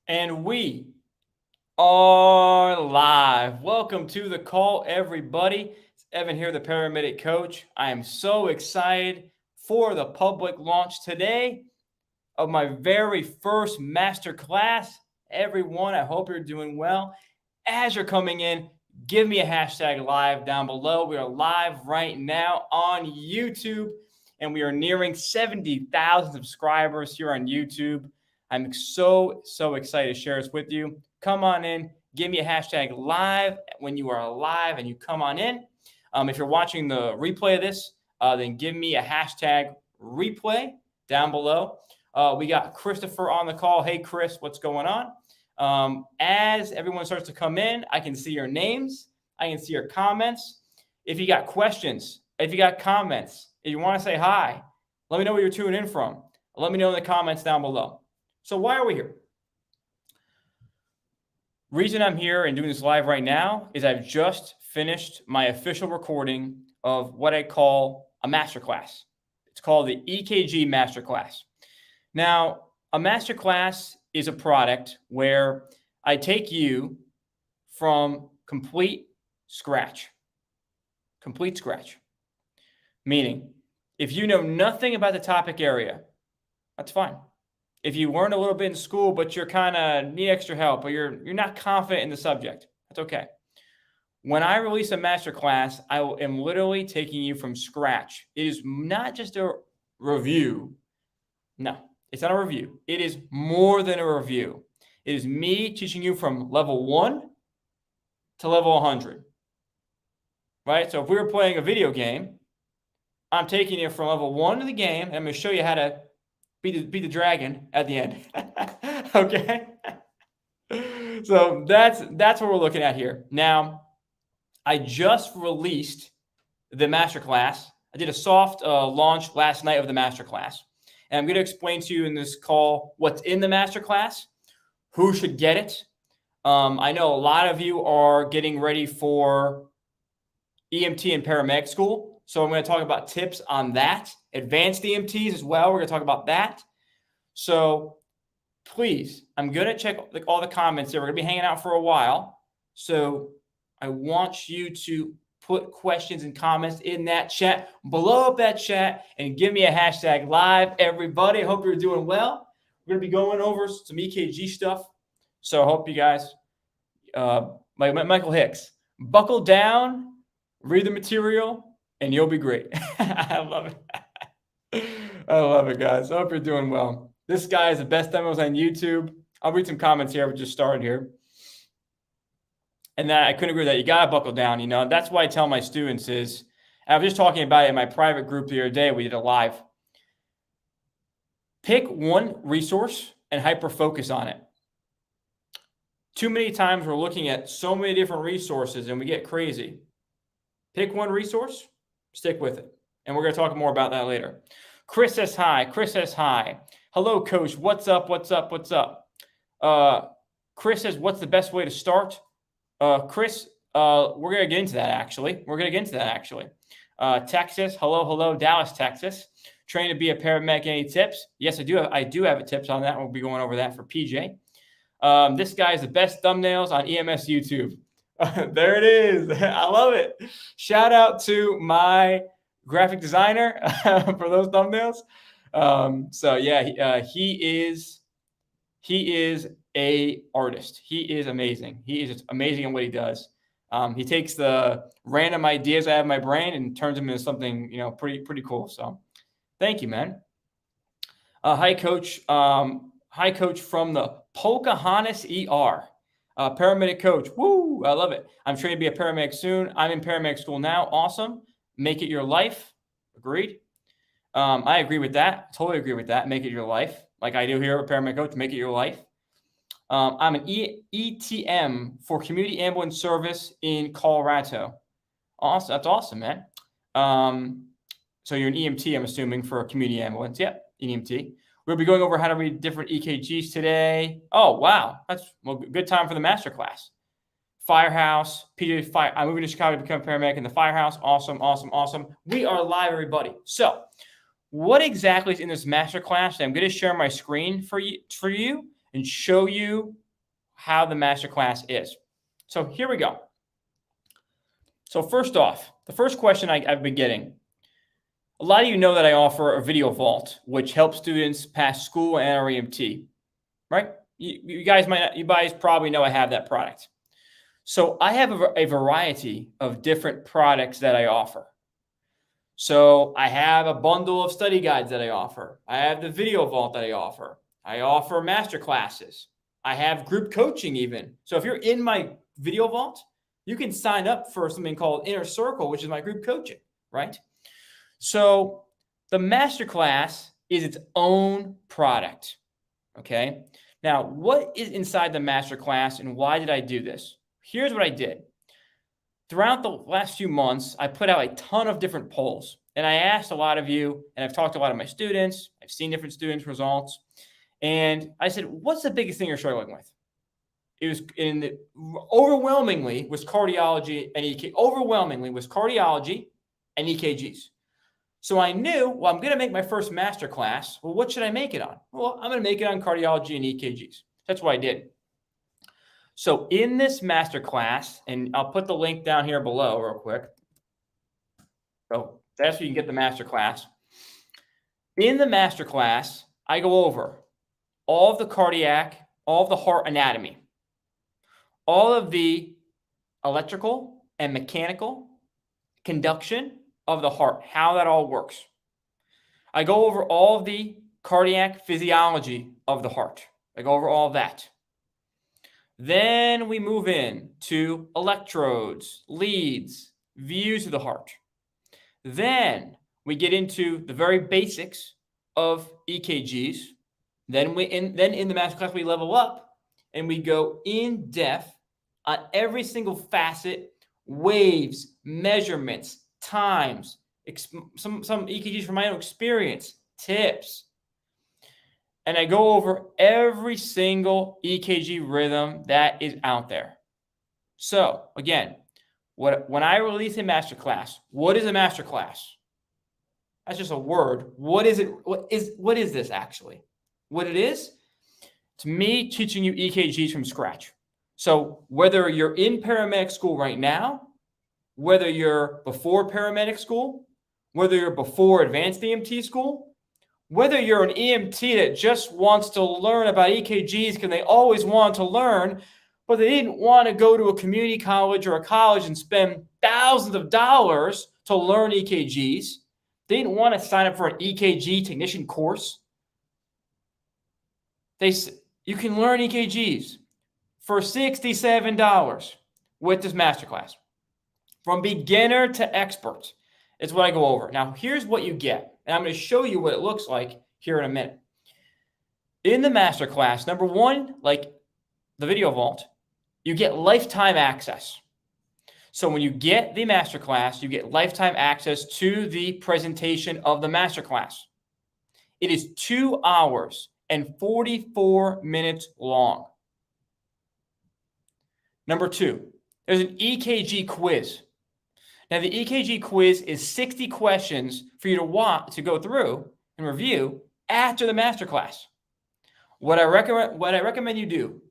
And we are live. Welcome to the call, everybody. It's Evan here, the paramedic coach. I am so excited for the public launch today of my very first master class. Everyone, I hope you're doing well. As you're coming in, give me a hashtag live down below. We are live right now on YouTube, and we are nearing 70,000 subscribers here on YouTube. I'm so excited to share this with you. Come on in, give me a hashtag live when you are live and you come on in. If you're watching the replay of this, then give me a hashtag replay down below. We got Christopher on the call. Hey, Chris, what's going on? As everyone starts to come in, I can see your names. I can see your comments. If you got questions, if you got comments, if you want to say hi, let me know where you're tuning in from. Let me know in the comments down below. So why are we here? Reason I'm here and doing this live right now is I've just finished my official recording of what I call a masterclass. It's called the EKG Masterclass. Now, a masterclass is a product where I take you from complete scratch. Complete scratch. Meaning, if you know nothing about the topic area, that's fine. If you learned a little bit in school, but you're kind of need extra help, or you're not confident in the subject, that's okay. When I release a masterclass, I am literally taking you from scratch. It is not just a review. No, it's not a review. It is more than a review. It is me teaching you from level 1 to level 100. Right? So if we were playing a video game, I'm taking you from level 1 of the game, and I'm going to show you how to beat the dragon at the end. Okay? So that's what we're looking at here. Now, I just released the masterclass. I did a soft launch last night of the masterclass. And I'm going to explain to you in this call what's in the masterclass, who should get it. I know a lot of you are getting ready for EMT and paramedic school. So I'm going to talk about tips on that. Advanced EMTs as well. We're going to talk about that. So please, I'm going to check all the comments there. We're going to be hanging out for a while. So I want you to put questions and comments in that chat, blow up that chat, and give me a hashtag live, everybody. I hope you're doing well. We're going to be going over some EKG stuff. So I hope you guys, like Michael Hicks, buckle down, read the material, and you'll be great. I love it. I love it, guys. I hope you're doing well. This guy is the best demos on YouTube. I'll read some comments here. We just started here. And that I couldn't agree with that. You got to buckle down. You know, that's why I tell my students is, I was just talking about it in my private group the other day. We did a live. Pick one resource and hyper focus on it. Too many times we're looking at so many different resources and we get crazy. Pick one resource, stick with it. And we're going to talk more about that later. Chris says hi. Chris says hi. Hello, coach. What's up? What's up? What's up? Chris says, what's the best way to start? Chris, we're going to get into that, actually. Texas. Hello. Dallas, Texas. Trained to be a paramedic. Any tips? Yes, I do. I do have tips on that. We'll be going over that for PJ. This guy is the best thumbnails on EMS YouTube. There it is. I love it. Shout out to my graphic designer for those thumbnails. So yeah, he is a artist. He is amazing. He is just amazing at what he does. He takes the random ideas I have in my brain and turns them into something, pretty cool. So thank you, man. Hi, coach. Hi, coach from the Pocahontas ER. Paramedic coach. Woo! I love it. I'm trained to be a paramedic soon. I'm in paramedic school now. Awesome. Make it your life. Agreed. I agree with that. Totally agree with that. Make it your life. Like I do here with paramedic coach. Make it your life. I'm an ETM for community ambulance service in Colorado. Awesome. That's awesome, man. So you're an EMT, I'm assuming, for a community ambulance. Yep, EMT. We'll be going over how to read different EKGs today. Oh, wow. That's good time for the masterclass. Firehouse, PJ Fire. I'm moving to Chicago to become a paramedic in the Firehouse. Awesome. We are live, everybody. So what exactly is in this masterclass? I'm going to share my screen for you, and show you how the masterclass is. So here we go. So first off, the first question I've been getting, a lot of you know that I offer a video vault, which helps students pass school and REMT, right? You guys probably know I have that product. So I have a variety of different products that I offer. So I have a bundle of study guides that I offer. I have the video vault that I offer. I offer master classes. I have group coaching even. So if you're in my video vault, you can sign up for something called Inner Circle, which is my group coaching, right? So the masterclass is its own product, okay? Now, what is inside the masterclass and why did I do this? Here's what I did. Throughout the last few months, I put out a ton of different polls, and I asked a lot of you, and I've talked to a lot of my students. I've seen different students' results, and I said, what's the biggest thing you're struggling with? It was overwhelmingly was cardiology and EKGs. So I knew, well, I'm going to make my first master class. Well, what should I make it on? Well, I'm going to make it on cardiology and EKGs. That's what I did. So in this master class, and I'll put the link down here below real quick. So that's where you can get the master class. In the master class, I go over all of the cardiac, all of the heart anatomy, all of the electrical and mechanical conduction of the heart, how that all works. I go over all of the cardiac physiology of the heart. I go over all of that. Then we move in to electrodes, leads, views of the heart. Then we get into the very basics of EKGs. Then in the masterclass, we level up and we go in depth on every single facet, waves, measurements, times, some EKGs from my own experience, tips. And I go over every single EKG rhythm that is out there. So again, when I release a masterclass, what is a masterclass? That's just a word. What is it? What is this actually? What it is? It's me teaching you EKGs from scratch. So whether you're in paramedic school right now, whether you're before paramedic school, whether you're before advanced EMT school, whether you're an EMT that just wants to learn about EKGs because they always want to learn, but they didn't want to go to a community college or a college and spend thousands of dollars to learn EKGs. They didn't want to sign up for an EKG technician course. You can learn EKGs for $67 with this masterclass. From beginner to expert is what I go over. Now, here's what you get. And I'm going to show you what it looks like here in a minute. In the masterclass, number one, like the video vault, you get lifetime access. So when you get the masterclass, you get lifetime access to the presentation of the masterclass. It is 2 hours and 44 minutes long. Number two, there's an EKG quiz. Now, the EKG quiz is 60 questions for you to go through and review after the masterclass. What I recommend you do,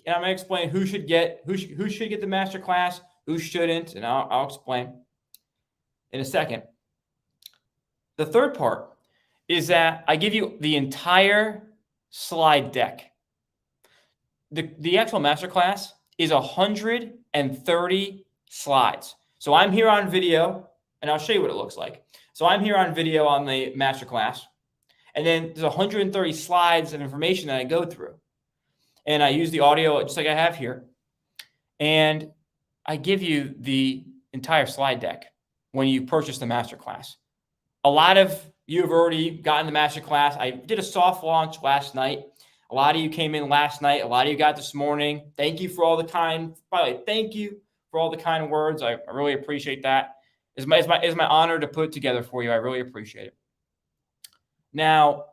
and I'm going to explain who should get the masterclass, who shouldn't, and I'll explain in a second. The third part is that I give you the entire slide deck. The actual masterclass is 130 slides. So I'm here on video, and I'll show you what it looks like. So I'm here on video on the masterclass, and then there's 130 slides of information that I go through. And I use the audio just like I have here. And I give you the entire slide deck when you purchase the masterclass. A lot of you have already gotten the masterclass. I did a soft launch last night. A lot of you came in last night. A lot of you got this morning. Thank you for all the kind words. I really appreciate that. It's my honor to put together for you. I really appreciate it. Now,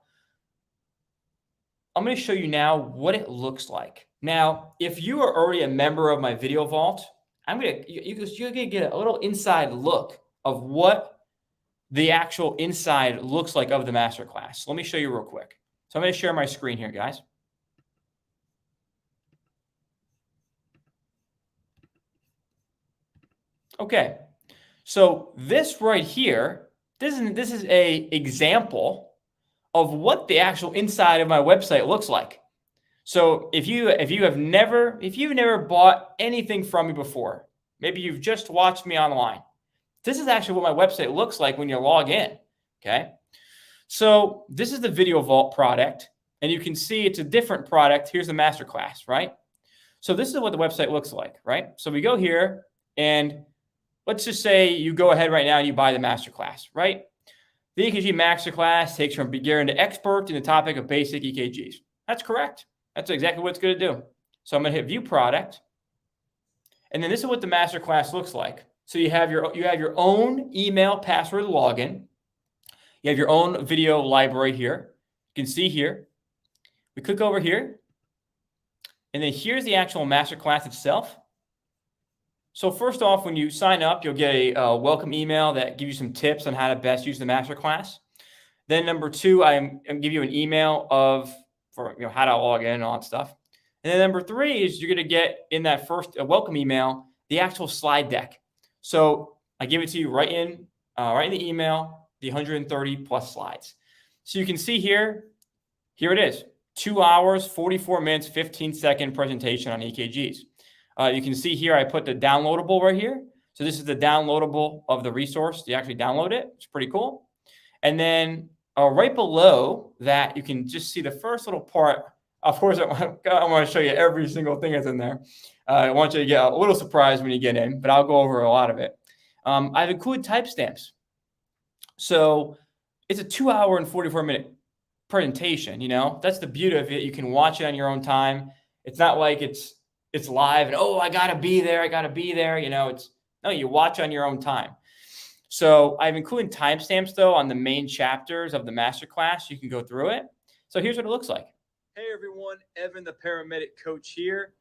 I'm going to show you now what it looks like. Now, if you are already a member of my video vault, you're going to get a little inside look of what the actual inside looks like of the masterclass. Let me show you real quick. So I'm going to share my screen here, guys. Okay. So this right here, this is a example of what the actual inside of my website looks like. So if you've never bought anything from me before, maybe you've just watched me online, this is actually what my website looks like when you log in. Okay. So this is the Video Vault product, and you can see it's a different product. Here's the masterclass, right? So this is what the website looks like, right? So we go here, and let's just say you go ahead right now and you buy the masterclass, right? The EKG masterclass takes from beginner to expert in the topic of basic EKGs. That's correct. That's exactly what it's going to do. So I'm going to hit View Product, and then this is what the masterclass looks like. So you have your own email password login. You have your own video library here. You can see here. We click over here, and then here's the actual masterclass itself. So first off, when you sign up, you'll get a welcome email that gives you some tips on how to best use the masterclass. Then number two, I'm give you an email for how to log in and all that stuff. And then number three is you're going to get in that first welcome email the actual slide deck. So I give it to you right in the email, the 130 plus slides. So you can see here it is, 2 hours, 44 minutes, 15-second presentation on EKGs. You can see here I put the downloadable right here. So this is the downloadable of the resource. You actually download it. It's pretty cool. And then right below that, you can just see the first little part. Of course, I want to show you every single thing that's in there. I want you to get a little surprised when you get in, but I'll go over a lot of it. I've included timestamps. So it's a 2 hour and 44 minute presentation. That's the beauty of it. You can watch it on your own time. It's not like it's live and I gotta be there. No, you watch on your own time. So I've included timestamps though on the main chapters of the masterclass. You can go through it. So here's what it looks like. Hey everyone, Evan the paramedic coach here.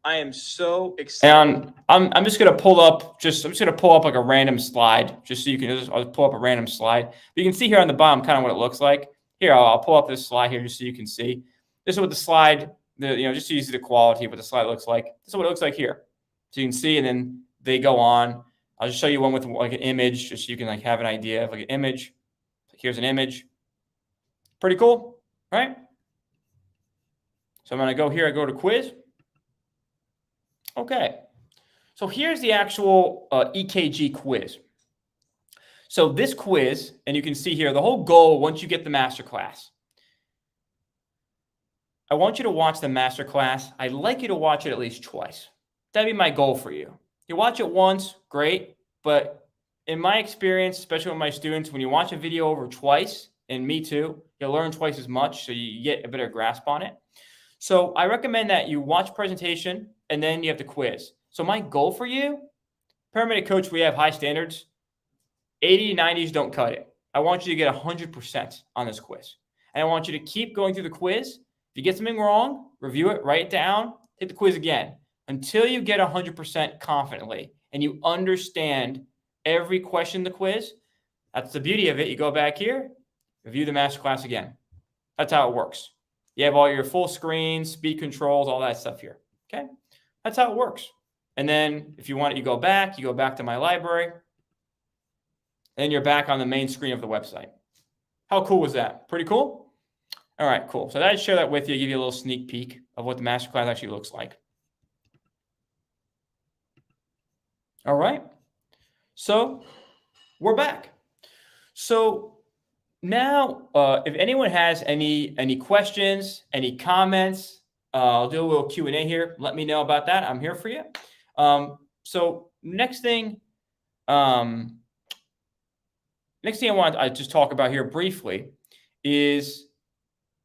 I am so excited. And I'm just gonna pull up like a random slide just so you can I'll pull up a random slide. But you can see here on the bottom kind of what it looks like. Here, I'll pull up this slide here just so you can see. This is what the slide, just to use the quality of what the slide looks like. This is what it looks like here. So you can see, and then they go on. I'll just show you one with like an image, just so you can like have an idea of like an image. Here's an image. Pretty cool, right? So I'm going to go here. I go to quiz. Okay. So here's the actual EKG quiz. So this quiz, and you can see here, the whole goal once you get the masterclass, I want you to watch the masterclass. I'd like you to watch it at least twice. That'd be my goal for you. You watch it once, great. But in my experience, especially with my students, when you watch a video over twice, and me too, you'll learn twice as much, so you get a better grasp on it. So I recommend that you watch presentation, and then you have the quiz. So my goal for you, paramedic coach, we have high standards. 80, 90s don't cut it. I want you to get 100% on this quiz. And I want you to keep going through the quiz. If you get something wrong, review it, write it down, take the quiz again until you get 100% confidently and you understand every question in the quiz. That's the beauty of it. You go back here, review the masterclass again. That's how it works. You have all your full screens, speed controls, all that stuff here. Okay? That's how it works. And then if you want it, you go back to my library, and you're back on the main screen of the website. How cool was that? Pretty cool? All right, cool. So I'd share that with you, give you a little sneak peek of what the masterclass actually looks like. All right. So we're back. So now, if anyone has any questions, any comments, I'll do a little Q&A here. Let me know about that. I'm here for you. So next thing I want to just talk about here briefly is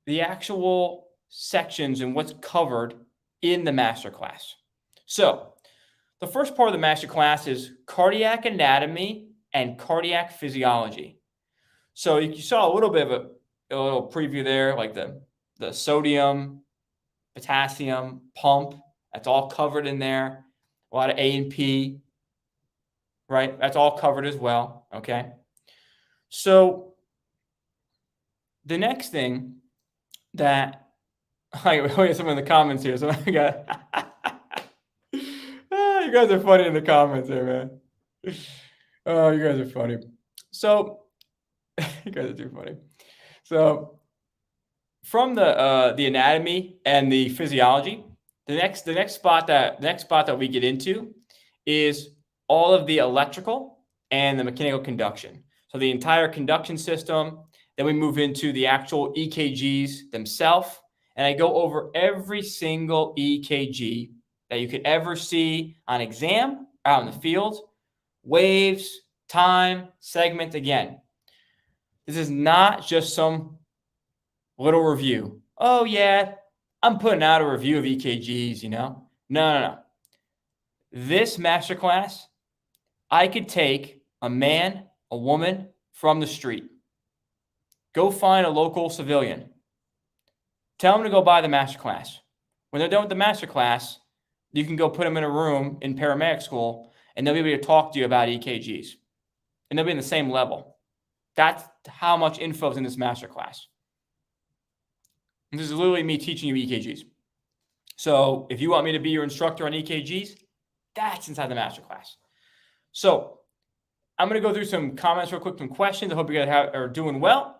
the actual sections and what's covered in the masterclass. So the first part of the masterclass is cardiac anatomy and cardiac physiology. So you saw a little bit of a little preview there, like the sodium, potassium pump. That's all covered in there. A lot of A&P, right? That's all covered as well, okay? So the next thing that I have some in the comments here. So I got you guys are funny in the comments there, man. Oh, you guys are funny. So you guys are too funny. So from the anatomy and the physiology, the next spot that we get into is all of the electrical and the mechanical conduction. So the entire conduction system. Then we move into the actual EKGs themselves, and I go over every single EKG that you could ever see on exam out in the field, waves, time, segment. Again, this is not just some little review. Oh, yeah, I'm putting out a review of EKGs, No, no, no. This masterclass, I could take a man, a woman from the street, go find a local civilian, tell them to go buy the masterclass. When they're done with the masterclass, you can go put them in a room in paramedic school, and they'll be able to talk to you about EKGs, and they'll be in the same level. That's how much info is in this masterclass. This is literally me teaching you EKGs. So if you want me to be your instructor on EKGs, that's inside the masterclass. So I'm going to go through some comments real quick, some questions. I hope you guys are doing well.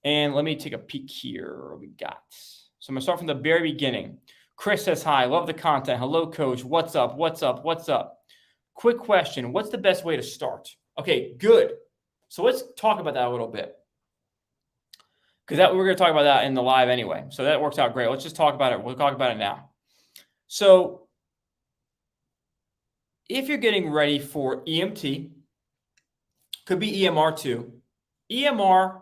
And let me take a peek here. What we got? So I'm going to start from the very beginning. Chris says, hi, love the content. Hello, coach. What's up? What's up? What's up? Quick question. What's the best way to start? Okay, good. So let's talk about that a little bit, because we're going to talk about that in the live anyway. So that works out great. Let's just talk about it. We'll talk about it now. So if you're getting ready for EMT, could be EMR too. EMR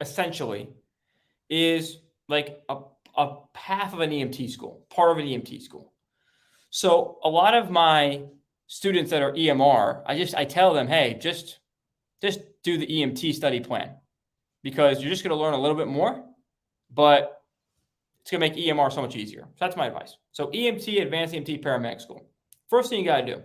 essentially is like a half of an EMT school, part of an EMT school. So a lot of my students that are EMR, I tell them, hey, just do the EMT study plan, because you're just going to learn a little bit more, but it's going to make EMR so much easier. So that's my advice. So EMT, Advanced EMT Paramedic School. First thing you got to do,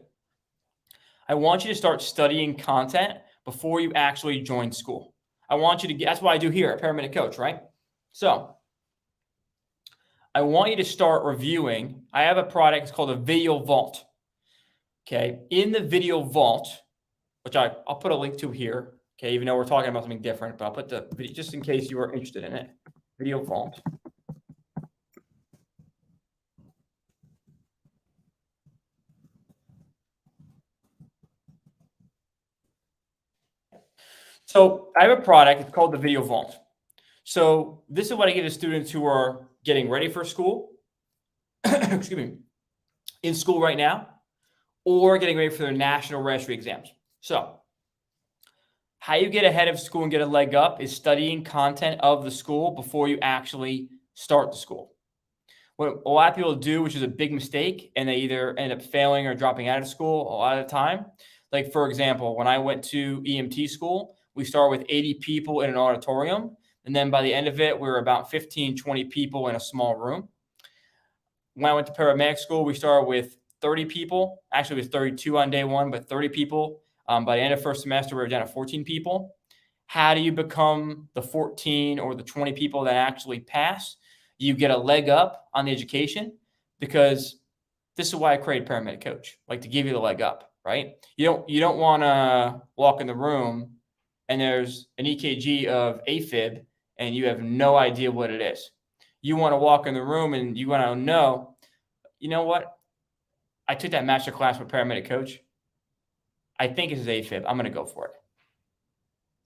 I want you to start studying content before you actually join school. I want you to that's what I do here at Paramedic Coach, right? So I want you to start reviewing. I have a product, it's called a Video Vault. Okay. In the Video Vault, which I'll put a link to here. Okay. Even though we're talking about something different, but I'll put the video just in case you are interested in it. Video Vault. So I have a product, it's called the Video Vault. So this is what I give to students who are getting ready for school, excuse me, in school right now, or getting ready for their national registry exams. So how you get ahead of school and get a leg up is studying content of the school before you actually start the school. What a lot of people do, which is a big mistake, and they either end up failing or dropping out of school a lot of the time. Like, for example, when I went to EMT school, we started with 80 people in an auditorium. And then by the end of it, we were about 15, 20 people in a small room. When I went to paramedic school, we started with 30 people. Actually, it was 32 on day one, but 30 people. By the end of first semester, we were down to 14 people. How do you become the 14 or the 20 people that actually pass? You get a leg up on the education, because this is why I created Paramedic Coach, like to give you the leg up, right? You don't want to walk in the room and there's an EKG of AFib and you have no idea what it is. You want to walk in the room and you want to know, you know what? I took that master class with Paramedic Coach. I think it's AFib. I'm going to go for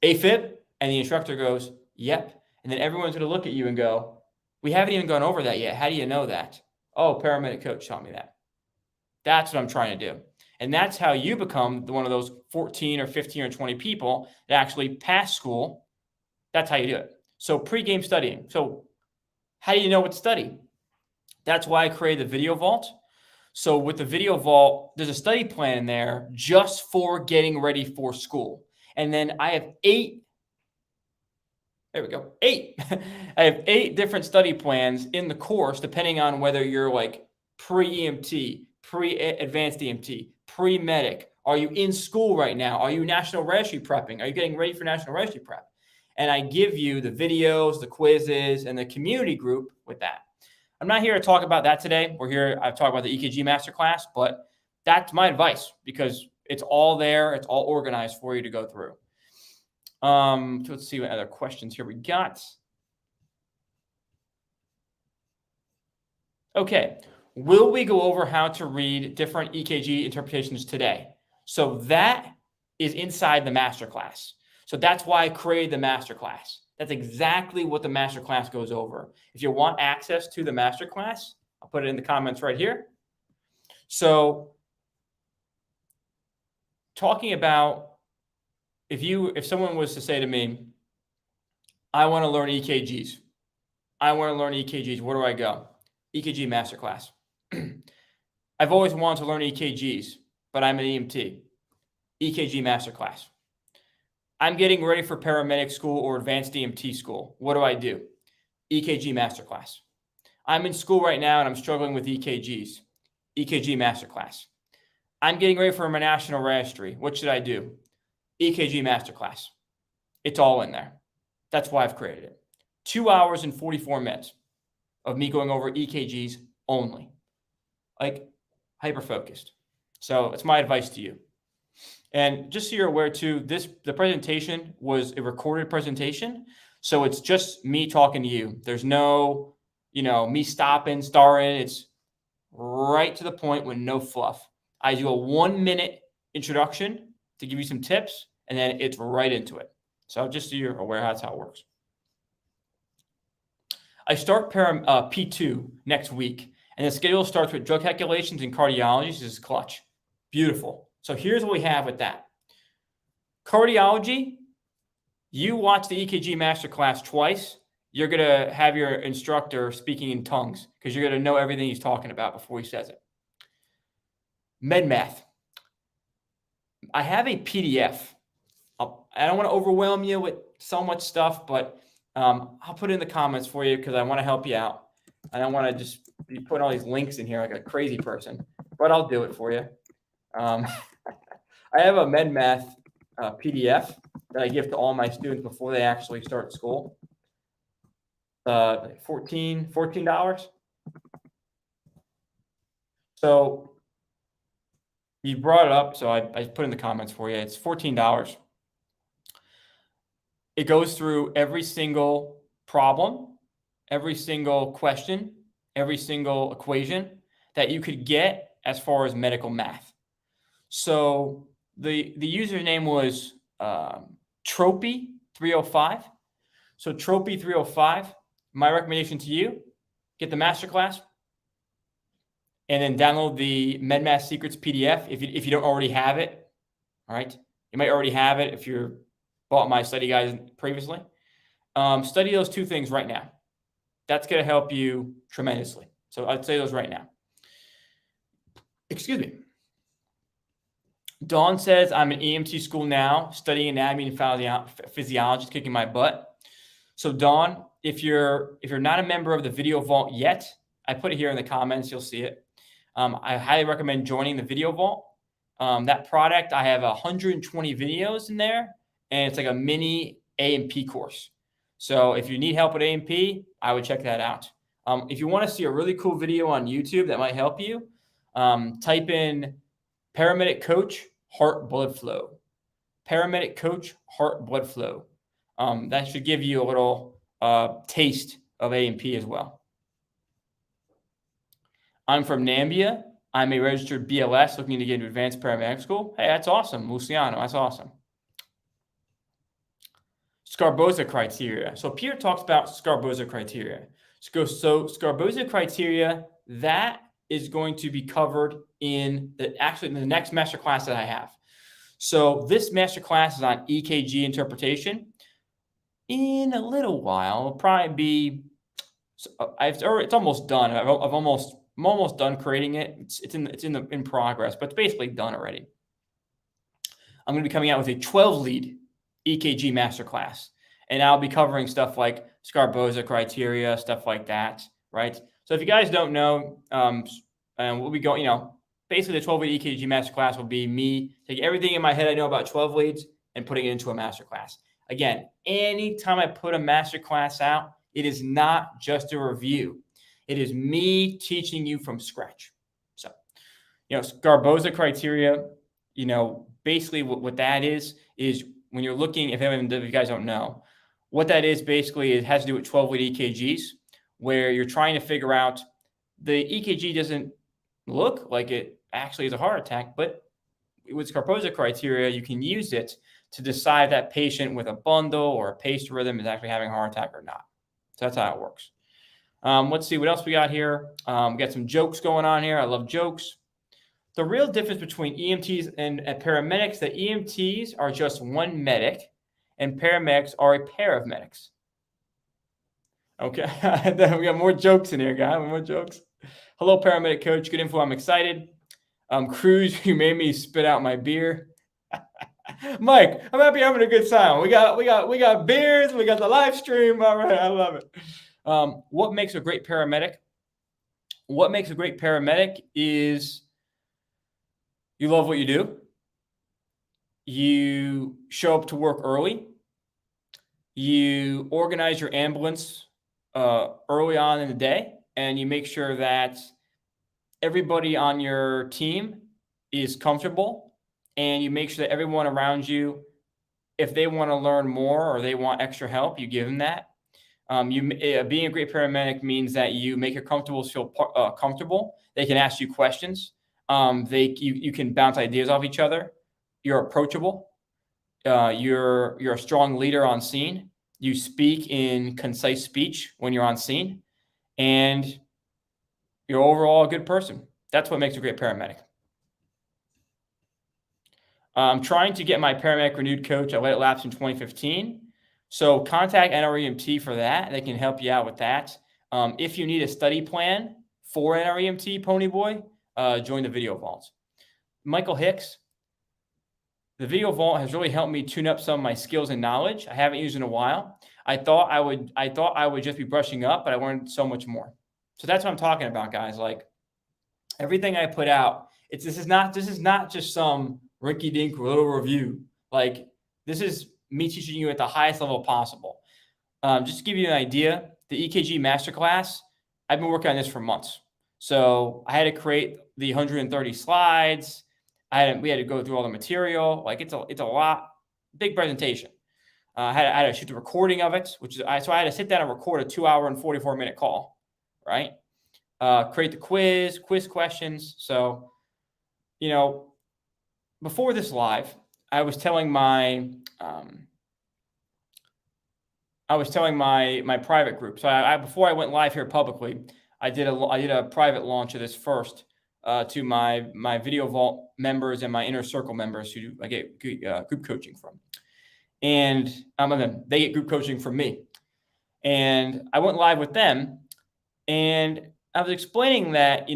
it. AFib? And the instructor goes, yep. And then everyone's going to look at you and go, we haven't even gone over that yet. How do you know that? Oh, Paramedic Coach taught me that. That's what I'm trying to do. And that's how you become one of those 14 or 15 or 20 people that actually pass school. That's how you do it. So pre-game studying. So how do you know what to study? That's why I created the Video Vault. So with the Video Vault, there's a study plan in there just for getting ready for school. And then I have 8. There we go. 8. I have 8 different study plans in the course, depending on whether you're like pre-EMT, pre-advanced EMT, pre-medic. Are you in school right now? Are you national registry prepping? Are you getting ready for national registry prep? And I give you the videos, the quizzes, and the community group with that. I'm not here to talk about that today. I've talked about the EKG masterclass, but That's my advice because it's all there. It's all organized for you to go through. So let's see what other questions here we got. Okay. Will we go over how to read different EKG interpretations today? So that is inside the masterclass. So that's why I created the masterclass. That's exactly what the masterclass goes over. If you want access to the masterclass, I'll put it in the comments right here. So talking about if someone was to say to me, I want to learn EKGs. I want to learn EKGs. Where do I go? EKG masterclass. I've always wanted to learn EKGs, but I'm an EMT. EKG masterclass. I'm getting ready for paramedic school or advanced EMT school. What do? EKG masterclass. I'm in school right now and I'm struggling with EKGs. EKG masterclass. I'm getting ready for my national registry. What should I do? EKG masterclass. It's all in there. That's why I've created it. 2 hours and 44 minutes of me going over EKGs only. Like hyper-focused. So it's my advice to you. And just so you're aware too, the presentation was a recorded presentation. So it's just me talking to you. There's no, me stopping, starting. It's right to the point with no fluff. I do a 1-minute introduction to give you some tips, and then it's right into it. So just so you're aware, that's how it works. I start P2 next week, and the schedule starts with drug calculations and cardiology. This is clutch. Beautiful. So here's what we have with that. Cardiology, you watch the EKG masterclass twice. You're going to have your instructor speaking in tongues because you're going to know everything he's talking about before he says it. Med math. I have a PDF. I don't want to overwhelm you with so much stuff, but I'll put it in the comments for you because I want to help you out. I don't want to just be putting all these links in here like a crazy person, but I'll do it for you. I have a med math PDF that I give to all my students before they actually start school. $14. So you brought it up, so I put in the comments for you. It's $14. It goes through every single problem, every single question, every single equation that you could get as far as medical math. So the username was Tropy305. So Tropy305, my recommendation to you, get the masterclass and then download the MedMath Secrets PDF if you don't already have it. All right. You might already have it if you're bought my study guides previously. Study those two things right now. That's going to help you tremendously. So I'd say those right now. Excuse me. Dawn says, I'm in EMT school now, studying anatomy and physiology, kicking my butt. So Dawn, if you're not a member of the Video Vault yet, I put it here in the comments. You'll see it. I highly recommend joining the Video Vault. That product, I have 120 videos in there, and it's like a mini A&P course. So if you need help with A&P, I would check that out. If you want to see a really cool video on YouTube that might help you, type in Paramedic Coach Heart Blood Flow. Paramedic Coach Heart Blood Flow. That should give you a little taste of A&P as well. I'm from Nambia. I'm a registered BLS looking to get into advanced paramedic school. Hey, that's awesome. Luciano, that's awesome. Scarboza criteria. So Peter talks about Scarboza criteria. So Scarboza criteria, that is going to be covered in the next masterclass that I have. So this masterclass is on EKG interpretation. In a little while, it'll probably be. It's almost done. I'm almost done creating it. It's in progress, but it's basically done already. I'm going to be coming out with a 12-lead EKG masterclass, and I'll be covering stuff like Scarboza criteria, stuff like that, right? So if you guys don't know, and we'll be going, basically the 12-lead EKG masterclass will be me taking everything in my head I know about 12 leads and putting it into a masterclass. Again, anytime I put a masterclass out, it is not just a review. It is me teaching you from scratch. So, Scarboza criteria, basically what that is when you're looking, if you guys don't know, what that is basically, it has to do with 12-lead EKGs, where you're trying to figure out the EKG doesn't look like it actually is a heart attack, but with Scarboza criteria, you can use it to decide that patient with a bundle or a paced rhythm is actually having a heart attack or not. So that's how it works. Let's see what else we got here. We got some jokes going on here. I love jokes. The real difference between EMTs and paramedics, that EMTs are just one medic and paramedics are a pair of medics. Okay, we got more jokes in here, guys. More jokes. Hello, paramedic coach. Good info. I'm excited. Cruz, you made me spit out my beer. Mike, I'm happy having a good time. We got beers. We got the live stream. All right, I love it. What makes a great paramedic? What makes a great paramedic is you love what you do. You show up to work early. You organize your ambulance early on in the day, and you make sure that everybody on your team is comfortable, and you make sure that everyone around you, if they want to learn more or they want extra help, you give them that. Being a great paramedic means that you make your comfortables feel comfortable. They can ask you questions. You can bounce ideas off each other. You're approachable. You're a strong leader on scene. You speak in concise speech when you're on scene, and you're overall a good person. That's what makes a great paramedic. I'm trying to get my paramedic renewed coach. I let it lapse in 2015. So contact NREMT for that. They can help you out with that. If you need a study plan for NREMT, Ponyboy, join the Video Vault. Michael Hicks, the Video Vault has really helped me tune up some of my skills and knowledge. I haven't used it in a while. I thought I would just be brushing up, but I learned so much more. So that's what I'm talking about, guys. Like everything I put out, this is not just some rinky-dink little review. Like this is me teaching you at the highest level possible. Just to give you an idea, the EKG Masterclass, I've been working on this for months. So I had to create the 130 slides. We had to go through all the material. Like it's a lot, big presentation. I had to shoot the recording of it, so I had to sit down and record a 2-hour and 44-minute call, right? Create the quiz questions. So, before this live, I was telling my my private group. So before I went live here publicly, I did a private launch of this first to my Video Vault members and my Inner Circle members who I get group coaching from, and they get group coaching from me. And I went live with them, and I was explaining that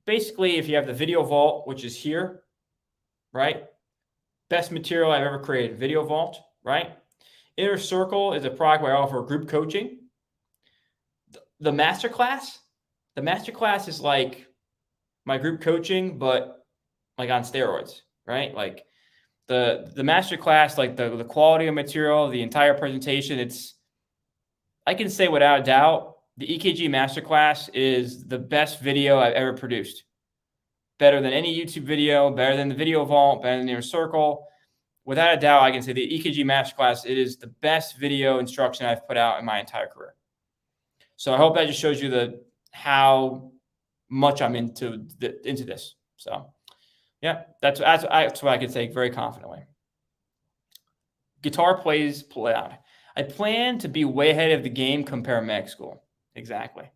basically if you have the Video Vault, which is here, right? Best material I've ever created, Video Vault, right? Inner Circle is a product where I offer group coaching. The Masterclass is like my group coaching, but like on steroids, right? Like the Masterclass, like the quality of material, the entire presentation, I can say without a doubt, the EKG Masterclass is the best video I've ever produced. Better than any YouTube video, better than the Video Vault, better than the Inner Circle. Without a doubt, I can say the EKG Masterclass, it is the best video instruction I've put out in my entire career. So I hope that just shows you how much I'm into this. So yeah, that's what I could say very confidently. Guitar plays loud. I plan to be way ahead of the game come paramedic school. Exactly.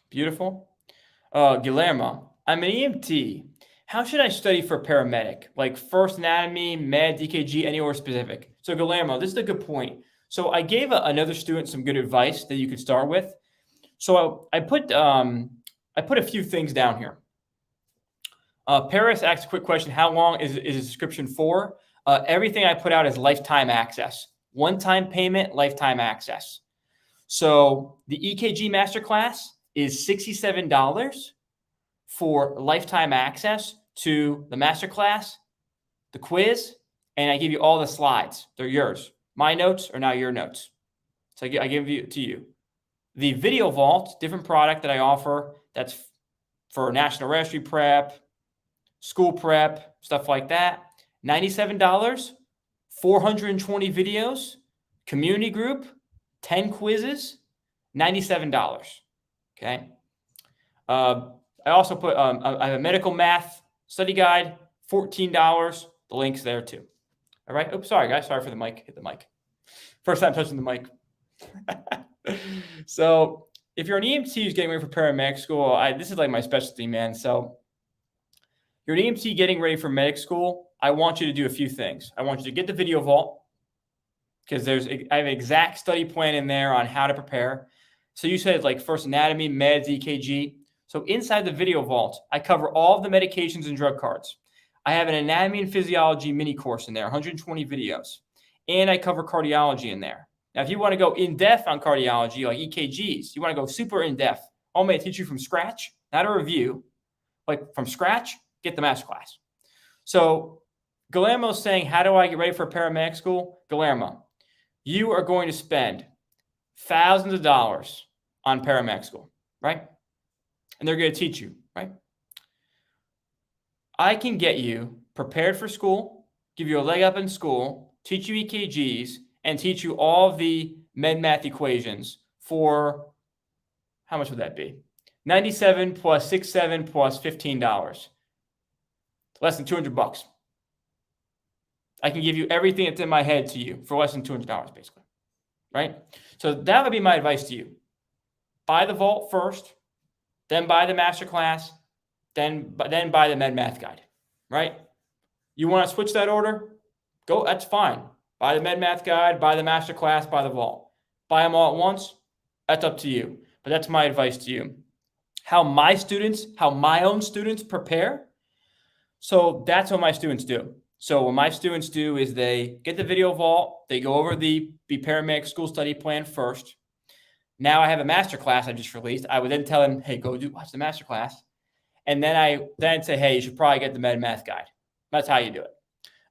Beautiful. Guillermo, I'm an EMT. How should I study for paramedic? Like first anatomy, med, EKG, anywhere specific? So Guillermo, this is a good point. So I gave another student some good advice that you could start with. So I put a few things down here. Paris asked a quick question. How long is a subscription for? Everything I put out is lifetime access. One-time payment, lifetime access. So the EKG Masterclass is $67 for lifetime access to the Masterclass, the quiz, and I give you all the slides. They're yours. My notes are now your notes. So I give you to you. The Video Vault, different product that I offer that's for National Registry prep, school prep, stuff like that. $97, 420 videos, community group, 10 quizzes, $97. Okay. I also put, I have a medical math study guide, $14. The link's there too. All right. Oops, sorry guys. Sorry for the mic. Hit the mic. First time touching the mic. So if you're an EMT who's getting ready for paramedic school, this is like my specialty, man. So you're an EMT getting ready for medic school. I want you to do a few things. I want you to get the Video Vault because I have an exact study plan in there on how to prepare. So you said like first anatomy, meds, EKG. So inside the Video Vault, I cover all of the medications and drug cards. I have an anatomy and physiology mini course in there, 120 videos. And I cover cardiology in there. Now, if you want to go in-depth on cardiology, like EKGs, you want to go super in-depth, I'm going to teach you from scratch, not a review. Like from scratch, get the masterclass. So Guillermo's saying, how do I get ready for paramedic school? Guillermo, you are going to spend thousands of dollars on paramedic school, right? And they're going to teach you, right? I can get you prepared for school, give you a leg up in school, teach you EKGs, and teach you all of the med math equations for, how much would that be? 97 plus 67 plus $15. Less than $200. I can give you everything that's in my head to you for less than $200, basically, right? So that would be my advice to you. Buy the Vault first, then buy the masterclass, then buy the med math guide, right? You want to switch that order? Go, that's fine. Buy the med math guide, buy the masterclass, buy the Vault. Buy them all at once. That's up to you. But that's my advice to you. How my own students prepare. So that's what my students do. So what my students do is they get the Video Vault. They go over the paramedic school study plan first. Now I have a masterclass I just released. I would then tell them, hey, go watch the masterclass. And then I'd say, hey, you should probably get the med math guide. That's how you do it.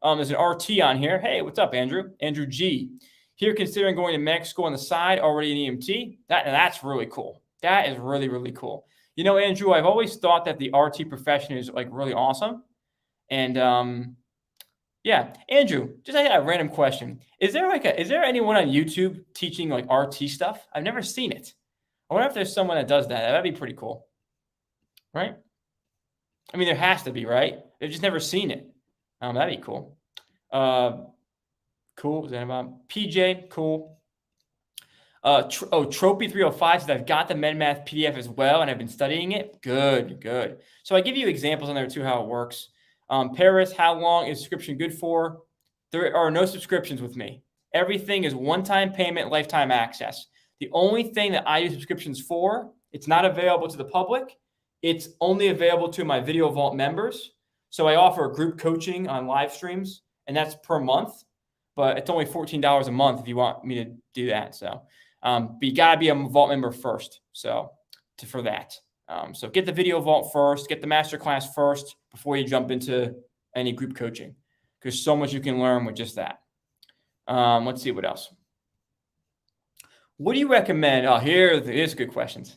There's an RT on here. Hey, what's up, Andrew? Andrew G. Here, considering going to medic school on the side, already an EMT. That's really cool. That is really, really cool. You know, Andrew, I've always thought that the RT profession is like really awesome. And yeah, Andrew, just a random question. Is there anyone on YouTube teaching like RT stuff? I've never seen it. I wonder if there's someone that does that. That'd be pretty cool. Right? I mean, there has to be, right? They've just never seen it. That'd be cool. Cool. Is that about PJ? Cool. Tropy 305 says I've got the MedMath PDF as well, and I've been studying it. Good. So I give you examples on there too, how it works. Paris, how long is subscription good for? There are no subscriptions with me. Everything is one-time payment, lifetime access. The only thing that I use subscriptions for, it's not available to the public. It's only available to my Video Vault members. So I offer group coaching on live streams, and that's per month, but it's only $14 a month if you want me to do that. So, but you gotta be a Vault member first. So for that. So get the Video Vault first, get the masterclass first before you jump into any group coaching, because so much you can learn with just that. Let's see what else. What do you recommend? Oh, here's good questions.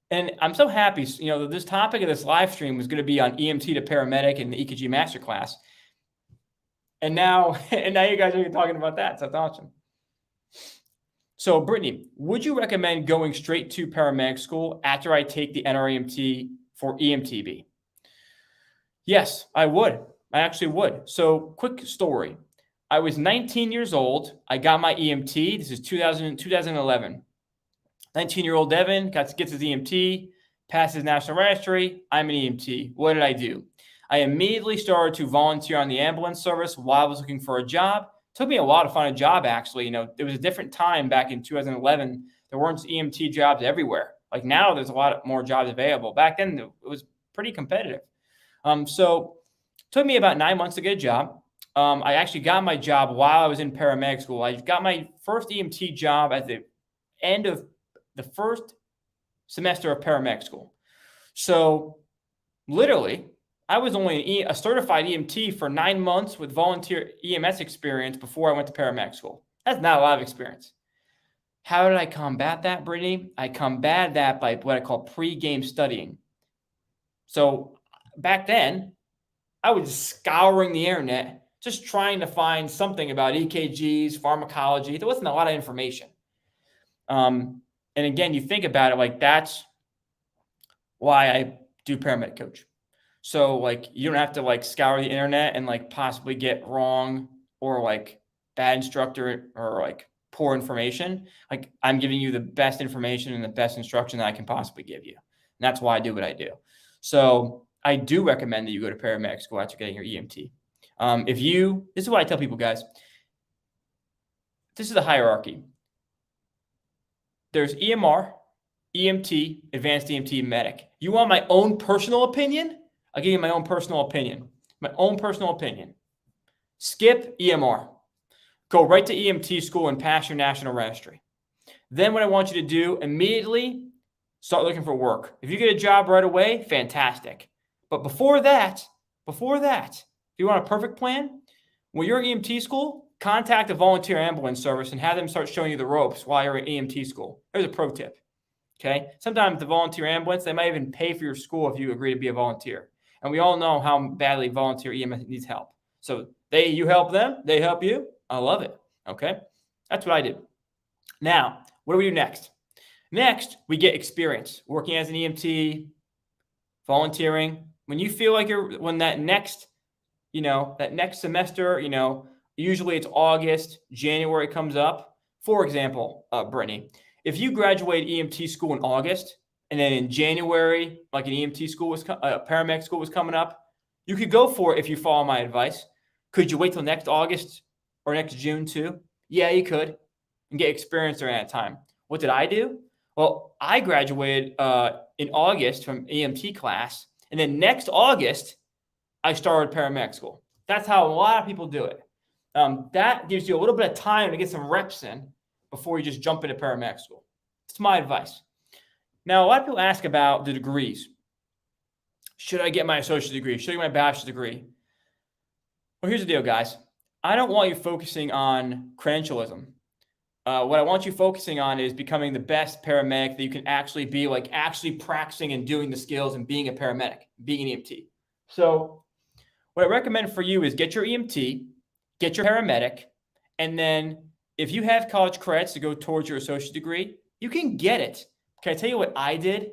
And I'm so happy, this topic of this live stream was going to be on EMT to paramedic and the EKG masterclass. And now you guys are talking about that. So that's awesome. So Brittany, would you recommend going straight to paramedic school after I take the NREMT for EMTB? Yes, I would. I actually would. So quick story. I was 19 years old. I got my EMT. This is 2011. 19-year-old Devin gets his EMT, passes National Registry. I'm an EMT. What did I do? I immediately started to volunteer on the ambulance service while I was looking for a job. It took me a while to find a job, actually. There was a different time back in 2011. There weren't EMT jobs everywhere. Like now, there's a lot more jobs available. Back then, it was pretty competitive. So it took me about 9 months to get a job. I actually got my job while I was in paramedic school. I got my first EMT job at the end of the first semester of paramedic school. So literally, I was only a certified EMT for 9 months with volunteer EMS experience before I went to paramedic school. That's not a lot of experience. How did I combat that, Brittany? I combat that by what I call pre-game studying. So back then, I was scouring the internet, just trying to find something about EKGs, pharmacology. There wasn't a lot of information. And again, you think about it, like that's why I do paramedic coach. So like you don't have to like scour the internet and like possibly get wrong or like bad instructor or like poor information. Like I'm giving you the best information and the best instruction that I can possibly give you. And that's why I do what I do. So I do recommend that you go to paramedic school after getting your EMT. This is what I tell people, guys. This is the hierarchy. There's EMR, EMT, advanced EMT, medic. You want my own personal opinion? I'll give you my own personal opinion. My own personal opinion. Skip EMR. Go right to EMT school and pass your national registry. Then what I want you to do immediately, start looking for work. If you get a job right away, fantastic. But before that, if you want a perfect plan, when you're in EMT school, contact a volunteer ambulance service and have them start showing you the ropes while you're at EMT school. There's a pro tip. Okay. Sometimes the volunteer ambulance, they might even pay for your school if you agree to be a volunteer. And we all know how badly volunteer EMS needs help. So you help them, they help you. I love it. Okay. That's what I do. Now, what do we do next? Next, we get experience working as an EMT, volunteering. When you feel like that next semester, usually it's August, January comes up. For example, Brittany, if you graduate EMT school in August and then in January, like an EMT school paramedic school was coming up, you could go for it if you follow my advice. Could you wait till next August or next June too? Yeah, you could, and get experience during that time. What did I do? Well, I graduated in August from EMT class, and then next August, I started paramedic school. That's how a lot of people do it. That gives you a little bit of time to get some reps in before you just jump into paramedic school. It's my advice. Now, a lot of people ask about the degrees. Should I get my associate degree? Should I get my bachelor's degree? Well, here's the deal, guys. I don't want you focusing on credentialism. What I want you focusing on is becoming the best paramedic that you can actually be, like actually practicing and doing the skills and being a paramedic, being an EMT. So what I recommend for you is get your EMT, get your paramedic, and then if you have college credits to go towards your associate degree, you can get it. Can I tell you what I did?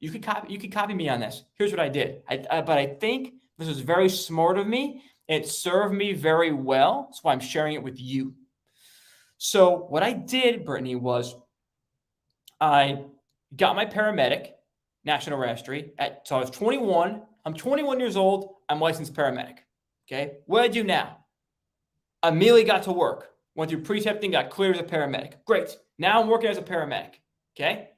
You could copy me on this. Here's what I did. But I think this was very smart of me. It served me very well. That's why I'm sharing it with you. So what I did, Brittany, was I got my paramedic national registry so I was 21. I'm 21 years old. I'm licensed paramedic. Okay. What do I do now? I immediately got to work. Went through precepting, got cleared as a paramedic. Great. Now I'm working as a paramedic. Okay.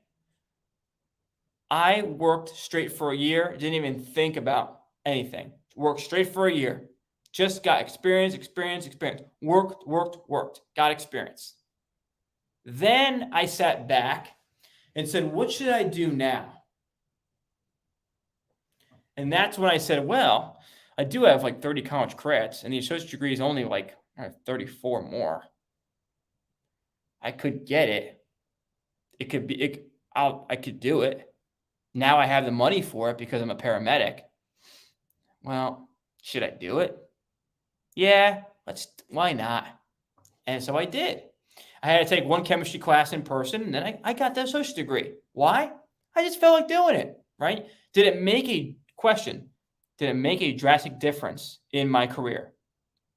I worked straight for a year. Didn't even think about anything. Worked straight for a year. Just got experience. Worked. Got experience. Then I sat back and said, what should I do now? And that's when I said, well, I do have like 30 college credits, and the associate degree is only like 34 more. I could get it. It could be, I could do it. Now I have the money for it because I'm a paramedic. Well, should I do it? Yeah, why not? And so I did. I had to take one chemistry class in person, and then I got the associate degree. Why? I just felt like doing it, right? Did it make a drastic difference in my career?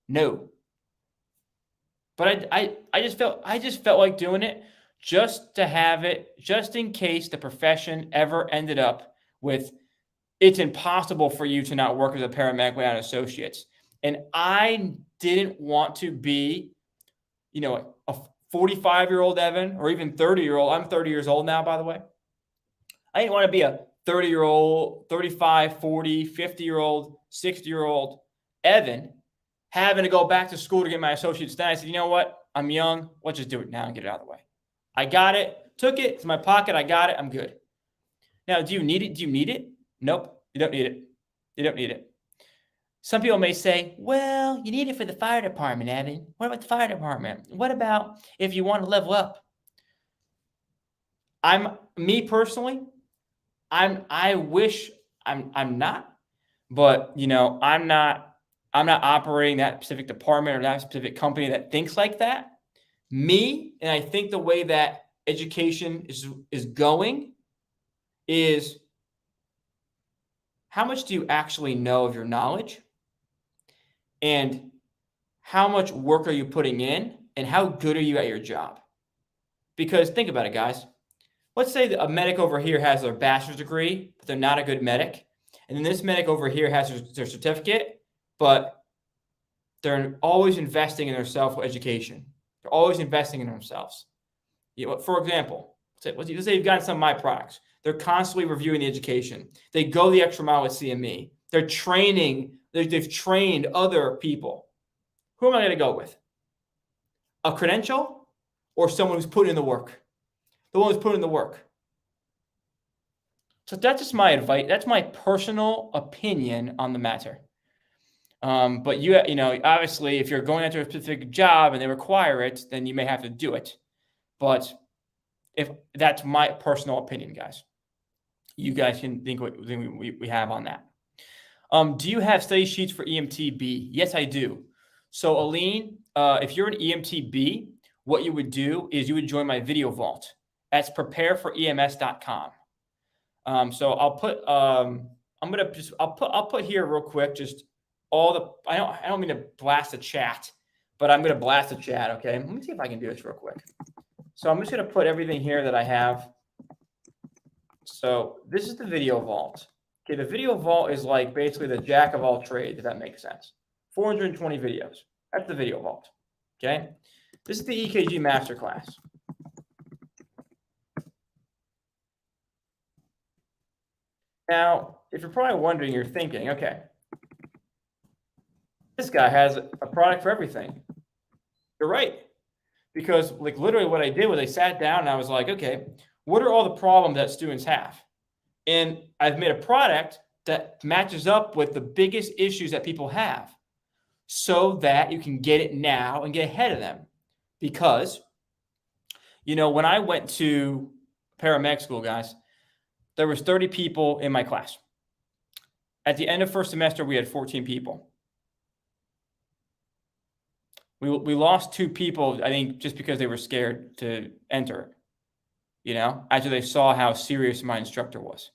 No. But I just felt like doing it just to have it, just in case the profession ever ended up with it's impossible for you to not work as a paramedic without associates. And I didn't want to be, a 45-year-old Evan or even 30-year-old. I'm 30 years old now, by the way. I didn't want to be a 30-year-old, 35, 40, 50-year-old, 60-year-old Evan having to go back to school to get my associate's. Then I said, you know what? I'm young. Let's just do it now and get it out of the way. I got it. Took it. It's in my pocket. I got it. I'm good. Now, do you need it? Do you need it? Nope. You don't need it. You don't need it. Some people may say, well, you need it for the fire department, Evan. What about the fire department? What about if you want to level up? Me personally, I wish I'm not, but I'm not operating that specific department or that specific company that thinks like that. And I think the way that education is going is, how much do you actually know of your knowledge, and how much work are you putting in, and how good are you at your job? Because think about it, guys. Let's say that a medic over here has their bachelor's degree, but they're not a good medic. And then this medic over here has their certificate, but they're always investing in their self-education. They're always investing in themselves. For example, let's say you've gotten some of my products. They're constantly reviewing the education. They go the extra mile with CME. They're training. They've trained other people. Who am I going to go with? A credential or someone who's put in the work? The one who's put in the work. So that's just my advice. That's my personal opinion on the matter. But obviously, if you're going into a specific job and they require it, then you may have to do it. But if that's my personal opinion, guys, you guys can think what we have on that. Do you have study sheets for EMTB? Yes, I do. So Aline, if you're an EMTB, what you would do is you would join my video vault. That's prepareforems.com. So I'll put I'll put here real quick just all the I don't mean to blast the chat, but I'm going to blast the chat. Okay, let me see if I can do this real quick. So I'm just going to put everything here that I have. So this is the video vault. Okay, the video vault is like basically the jack of all trades, if that makes sense. 420 videos. That's the video vault. Okay, this is the EKG masterclass. Now, if you're probably wondering, you're thinking, okay, this guy has a product for everything. You're right. Because like literally what I did was I sat down and I was like, okay, what are all the problems that students have? And I've made a product that matches up with the biggest issues that people have so that you can get it now and get ahead of them. Because, when I went to paramedic school, guys, there was 30 people in my class. At the end of first semester, we had 14 people. We lost 2 people, I think, just because they were scared to enter, after they saw how serious my instructor was.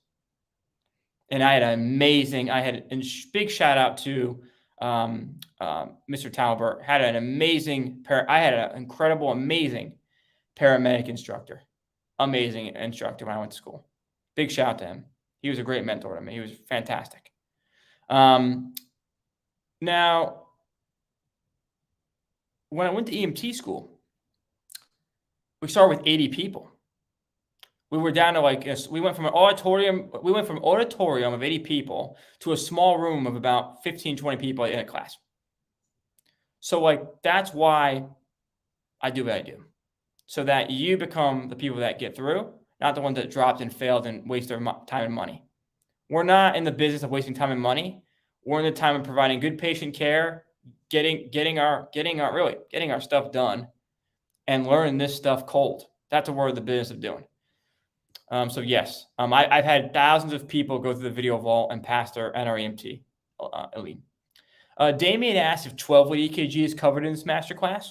And I had a big shout out to Mr. Talbert. I had an incredible, amazing paramedic instructor. Amazing instructor when I went to school. Big shout out to him. He was a great mentor to me. He was fantastic. Now, when I went to EMT school, we started with 80 people. We were down to we went from an auditorium of 80 people to a small room of about 15, 20 people in a class. So that's why I do what I do. So that you become the people that get through, not the ones that dropped and failed and waste their time and money. We're not in the business of wasting time and money. We're in the time of providing good patient care, getting our stuff done, and learning this stuff cold. That's what we're in the business of doing. So yes, I've had thousands of people go through the video vault and pass their NREMT elite. Damien asked if 12-lead EKG is covered in this masterclass.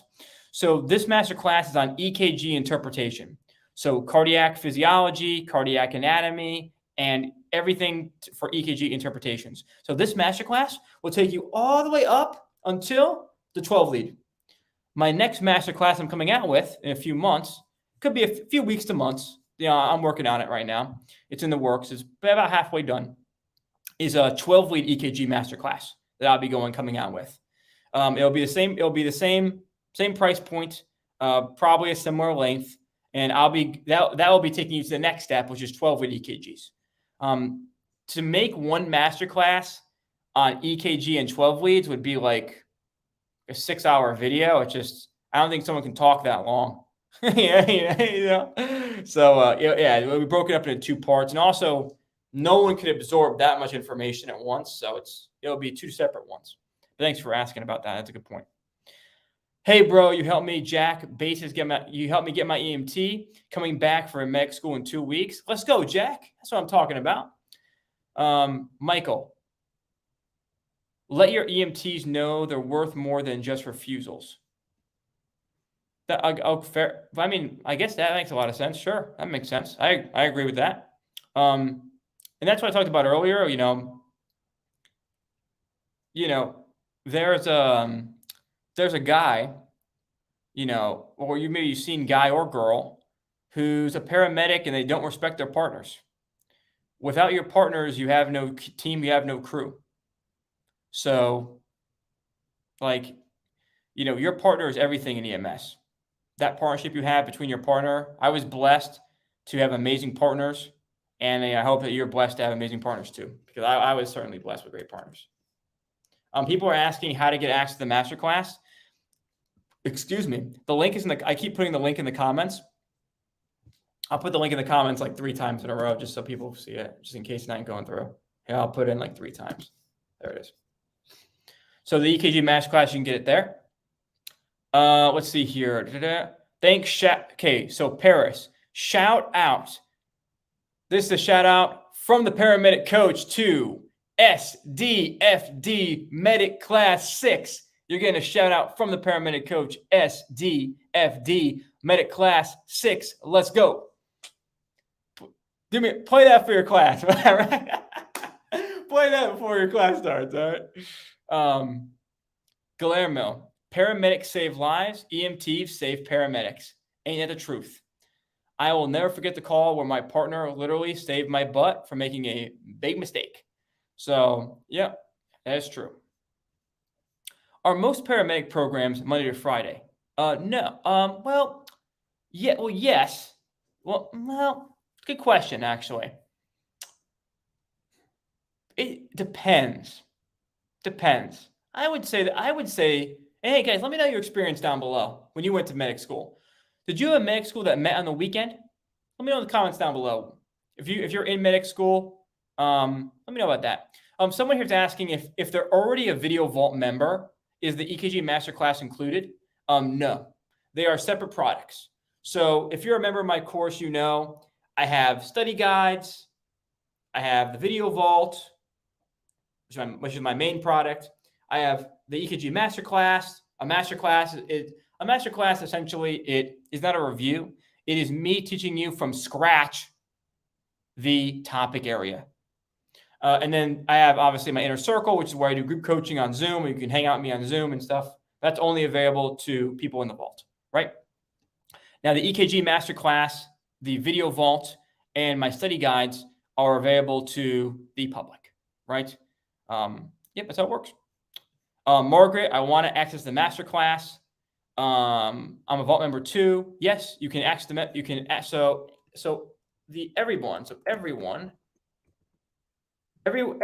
So this masterclass is on EKG interpretation. So cardiac physiology, cardiac anatomy, and everything for EKG interpretations. So this masterclass will take you all the way up until the 12-lead. My next masterclass I'm coming out with in a few months, could be a few weeks to months. I'm working on it right now. It's in the works. It's about halfway done. Is a 12-lead EKG masterclass that I'll be coming out with. It'll be the same price point, probably a similar length, and that will be taking you to the next step, which is 12-lead EKGs. To make one masterclass on EKG and 12 leads would be like a 6-hour video. I don't think someone can talk that long. So we broke it up into 2 parts, and also no one could absorb that much information at once. So it'll be 2 separate ones. But thanks for asking about that. That's a good point. Hey, bro, you helped me, Jack Basis, you helped me get my EMT, coming back for a med school in 2 weeks. Let's go, Jack. That's what I'm talking about. Michael, let your EMTs know they're worth more than just refusals. Fair. I mean, I guess that makes a lot of sense. Sure, that makes sense. I agree with that. And that's what I talked about earlier. There's a guy, or you've seen guy or girl who's a paramedic and they don't respect their partners. Without your partners, you have no team, you have no crew. So, your partner is everything in EMS. That partnership you have between your partner, I was blessed to have amazing partners, and I hope that you're blessed to have amazing partners too, because I was certainly blessed with great partners. People are asking how to get access to the masterclass. Excuse me. The link is I keep putting the link in the comments. I'll put the link in the comments like 3 times in a row, just so people see it, just in case it's not going through. Yeah, I'll put it in like 3 times. There it is. So the EKG masterclass, you can get it there. Let's see here. Thanks. Okay, so Paris, shout out. This is a shout out from the paramedic coach to SDFD Medic Class 6. You're getting a shout out from the paramedic coach, SDFD Medic Class 6. Let's go. Play that for your class. Right? Play that before your class starts. All right. Guillermo, paramedics save lives. EMTs save paramedics. Ain't that the truth? I will never forget the call where my partner literally saved my butt from making a big mistake. So, yeah, that is true. Are most paramedic programs Monday to Friday? No. Well, yeah. Well, yes. Well, good question, actually. It depends. I would say, hey guys, let me know your experience down below when you went to medic school. Did you have a medic school that met on the weekend? Let me know in the comments down below. If you're in medic school, let me know about that. Someone here's asking if they're already a Video Vault member, is the EKG Masterclass included? No, they are separate products. So if you're a member of my course, I have study guides, I have the Video Vault, which is my main product. I have the EKG Masterclass. A masterclass essentially, it is not a review. It is me teaching you from scratch the topic area. And then I have obviously my inner circle, which is where I do group coaching on Zoom. You can hang out with me on Zoom and stuff. That's only available to people in the vault, right? Now the EKG Masterclass, the Video Vault, and my study guides are available to the public, right? Yep, that's how it works. Margaret, I want to access the masterclass. I'm a Vault member too. Yes, you can access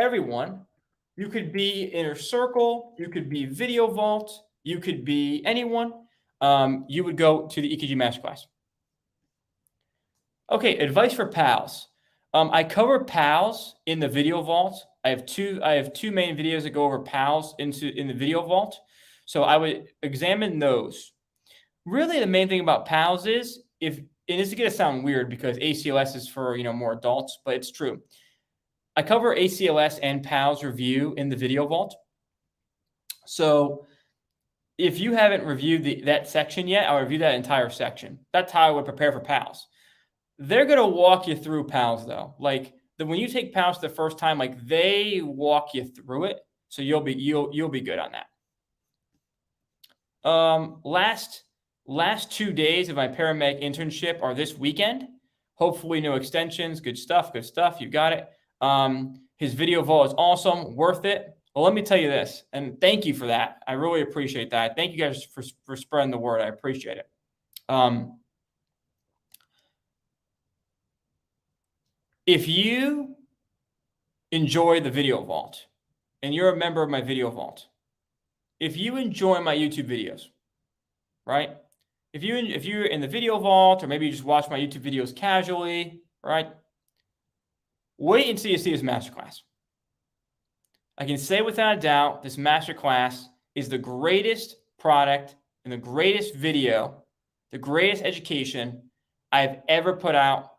everyone. You could be Inner Circle. You could be Video Vault. You could be anyone. You would go to the EKG Masterclass. Okay, advice for PALS. I cover PALS in the Video Vault. I have two main videos that go over PALS in the Video Vault. So I would examine those. Really, the main thing about PALS is and this is going to sound weird because ACLS is for more adults, but it's true. I cover ACLS and PALS review in the Video Vault. So if you haven't reviewed that section yet, I'll review that entire section. That's how I would prepare for PALS. They're going to walk you through PALS though. When you take PALS the first time, they walk you through it. So you'll be good on that. Last 2 days of my paramedic internship are this weekend. Hopefully no extensions. Good stuff. You got it. His Video Vault is awesome, worth it. Well, let me tell you this, and thank you for that. I really appreciate that. Thank you guys for spreading the word. I appreciate it. If you enjoy the Video Vault and you're a member of my Video Vault, if you enjoy my YouTube videos, right? If you're in the Video Vault, or maybe you just watch my YouTube videos casually, right? Wait until you see this masterclass. I can say without a doubt, this masterclass is the greatest product and the greatest video, the greatest education I've ever put out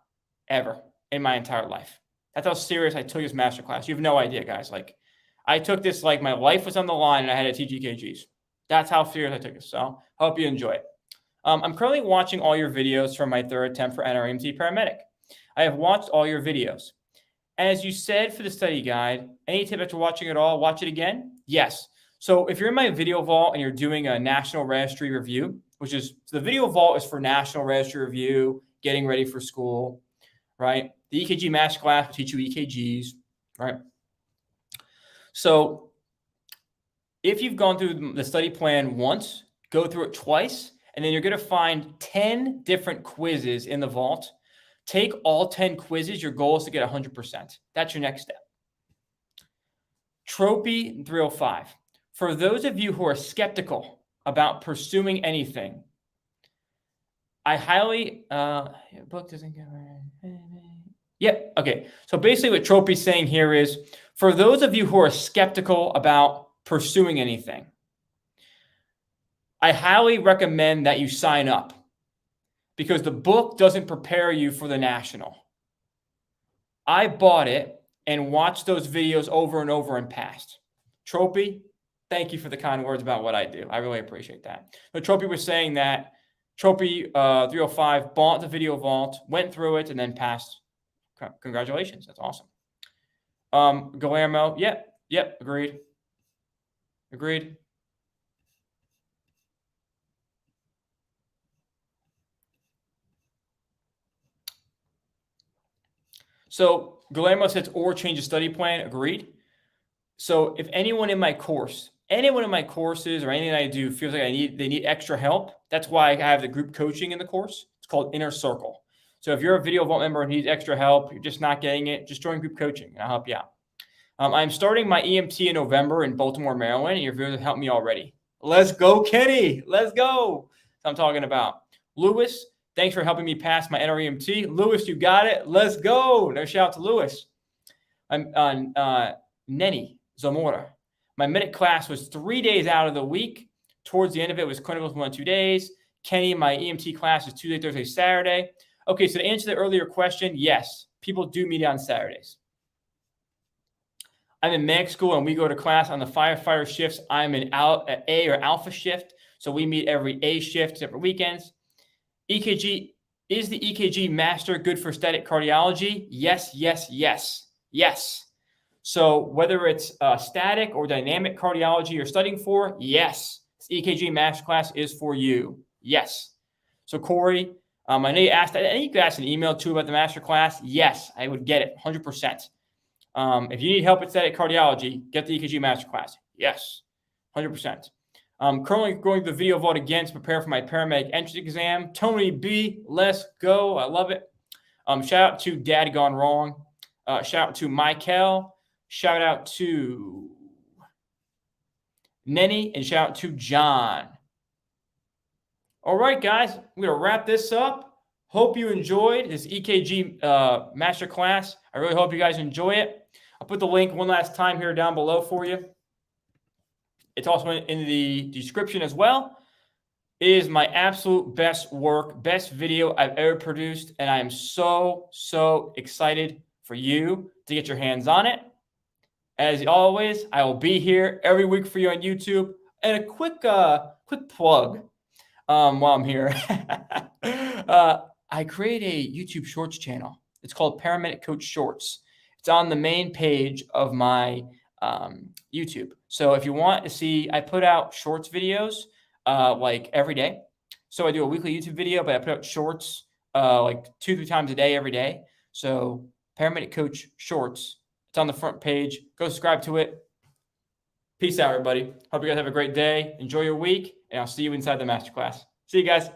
ever in my entire life. That's how serious I took this masterclass. You have no idea, guys. Like, I took this like my life was on the line and I had to teach EKGs. That's how serious I took it. So hope you enjoy it. I'm currently watching all your videos from my third attempt for NREMT paramedic. I have watched all your videos. As you said for the study guide, any tip after watching it all, watch it again? Yes. So if you're in my video vault and you're doing a national registry review, which is, so the video vault is for national registry review, getting ready for school, right? The EKG masterclass will teach you EKGs, right? So if you've gone through the study plan once, go through it twice, and then you're going to find 10 different quizzes in the vault. Take all 10 quizzes. Your goal is to get 100%. That's your next step. Tropy 305. For those of you who are skeptical about pursuing anything, I highly, book doesn't get Yep. Okay. So basically what Tropy's saying here is, for those of you who are skeptical about pursuing anything, I highly recommend that you sign up, because the book doesn't prepare you for the national. I bought it and watched those videos over and over and passed. Tropy, thank you for the kind words about what I do. I really appreciate that. But Tropy was saying that Tropy 305 bought the video vault, went through it, and then passed. Congratulations. That's awesome. Guillermo, yep, agreed. So Guillermo says, or change the study plan. Agreed. So if anyone in my courses or anything that I do feels like they need extra help, that's why I have the group coaching in the course. It's called Inner Circle. So if you're a video vault member and needs extra help, you're just not getting it, just join group coaching and I'll help you out. I'm starting my EMT in November in Baltimore, Maryland, and your viewers have helped me already. Let's go, Kenny. Let's go. That's what I'm talking about. Lewis, thanks for helping me pass my NREMT. Lewis, you got it. Let's go. No shout out to Lewis. I'm on Nenny Zamora. My medic class was 3 days out of the week. Towards the end of it was clinicals 1 2 days. Kenny, my EMT class is Tuesday, Thursday, Saturday. Okay, so to answer the earlier question, yes, people do meet on Saturdays. I'm in medic school and we go to class on the firefighter shifts. I'm in A or alpha shift. So we meet every A shift, except for weekends. EKG, is the EKG master good for static cardiology? Yes. So whether it's static or dynamic cardiology you're studying for, yes. This EKG masterclass is for you. Yes. So Corey, I know you asked, I think you could ask an email too about the masterclass. Yes, I would get it 100%. If you need help with static cardiology, get the EKG masterclass. Yes, 100%. Currently going to the video vault again to prepare for my paramedic entrance exam. Tony B, let's go. I love it. Shout out to Dad Gone Wrong. Shout out to Michael. Shout out to Nenny, and shout out to John. All right, guys, I'm going to wrap this up. Hope you enjoyed this EKG masterclass. I really hope you guys enjoy it. I'll put the link one last time here down below for you. It's also in the description as well. It is my absolute best work, best video I've ever produced, and I am so excited for you to get your hands on it. As always, I will be here every week for you on YouTube. And a quick plug while I'm here. I create a YouTube Shorts channel. It's called Paramedic Coach Shorts. It's on the main page of my YouTube. So if you want to see, I put out shorts videos like every day. So I do a weekly YouTube video, but I put out shorts like 2-3 times a day, every day. So Paramedic Coach Shorts. It's on the front page. Go subscribe to it. Peace out, everybody. Hope you guys have a great day. Enjoy your week, and I'll see you inside the masterclass. See you guys.